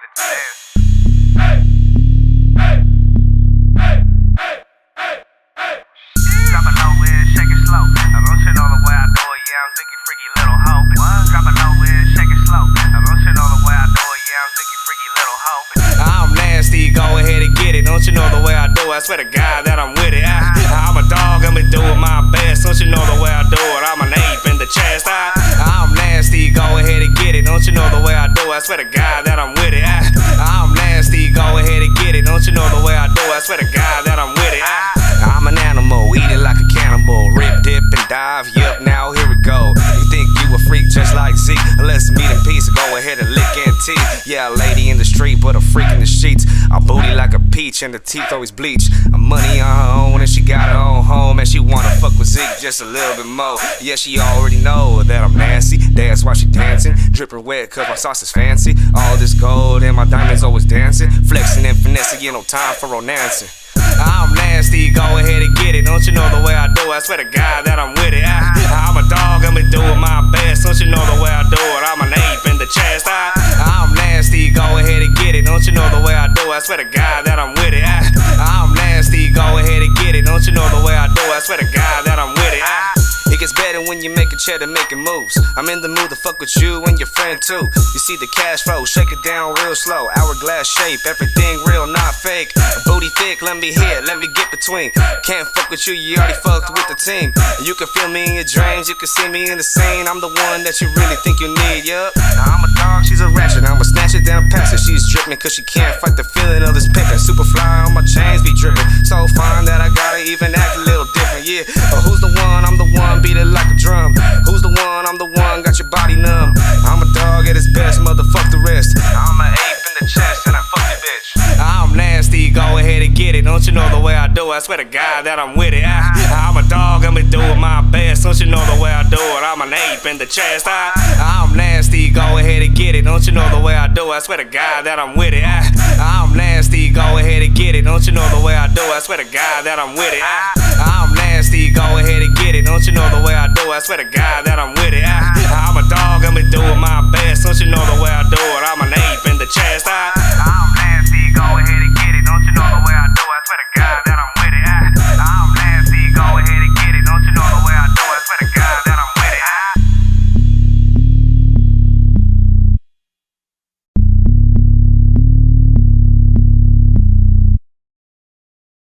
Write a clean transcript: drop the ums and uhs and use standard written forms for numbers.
it to this. Drop it low and shake it slow. I'm roasting all the way I do it, yeah, I'm Zekey, freaky little hoe. Drop it low and shake it slow. I'm roasting all the way I do it, yeah, I'm Zekey, freaky little hoe. I'm nasty, go ahead and get it. Don't you know the way I do it? I swear to God that I'm with it. I'm a dog, I'm doing my best. Don't you know the way I do it? I'm an ape in the chest. I'm nasty, go ahead and get it. Don't you know the way I do it? I swear to God that I'm with it. I'm nasty, go ahead and get it. Don't you know the way I do it? I swear to God that I'm with it. I'm an animal, eat it like a cannibal. Rip, dip, and dive, yup, now here we go. You think you a freak just like Zeke? Let's meet in peace, go ahead and lick and teeth. Yeah, a lady in the street, but a freak in the sheets. A booty like a peach and the teeth always bleach. Money on her own and she got her own home. And she wanna fuck with Zeke just a little bit more. Yeah, she already know that I'm nasty. That's why she dancing, dripping wet cause my sauce is fancy. All this gold and my diamonds always dancing. Flexing and finessing, you no time for romancing. I'm nasty, go ahead and get it. Don't you know the way I do it? I swear to God that I'm with it. I'm a dog, I'm doing my best. Don't you know the way I do it? I'm an ape in the chest. I'm nasty, go ahead and get it. Don't you know the way I do it? I swear to God that I'm with it. I'm nasty, go ahead and get it. Don't you know the way I do it? I swear to God that I'm with it. It gets better when you make a cheddar making moves. I'm in the mood to fuck with you and your friend too. You see the cash flow, shake it down real slow. Hourglass shape, everything real, not fake. Booty thick, let me hit, let me get between. Can't fuck with you, you already fucked with the team. You can feel me in your dreams, you can see me in the scene. I'm the one that you really think you need, yup. Now I'm a dog, she's a ratchet, I'ma snatch it down past her. She's dripping cause she can't fight the feeling of this pimpin'. Super fly on my chains be dripping, so fine that I gotta even act a little different, yeah. But who's the one? I'm the one, beat it like a drum. Who's the one? I'm the one, got your body numb. I'm a dog at his best, motherfuck the rest. I'm an ape in the chest and I fuck your bitch. I'm nasty, go ahead and get it. Don't you know the way I do it? I swear to God that I'm with it. I'm a dog, I'm doing my best. Don't you know the way I do it? I'm an ape in the chest. I'm nasty, go ahead and get it. Don't you know the way I do it? I swear to God that I'm with it. I'm nasty, go ahead and get it. Don't you know the way I do it? I swear to God that I'm with it. I'm nasty, go ahead and get it. Don't you know the way I do it? I swear to God that I'm with it. I'm a dog, I'm doing my best. Don't you know the way I do it? I'm an ape in the chest.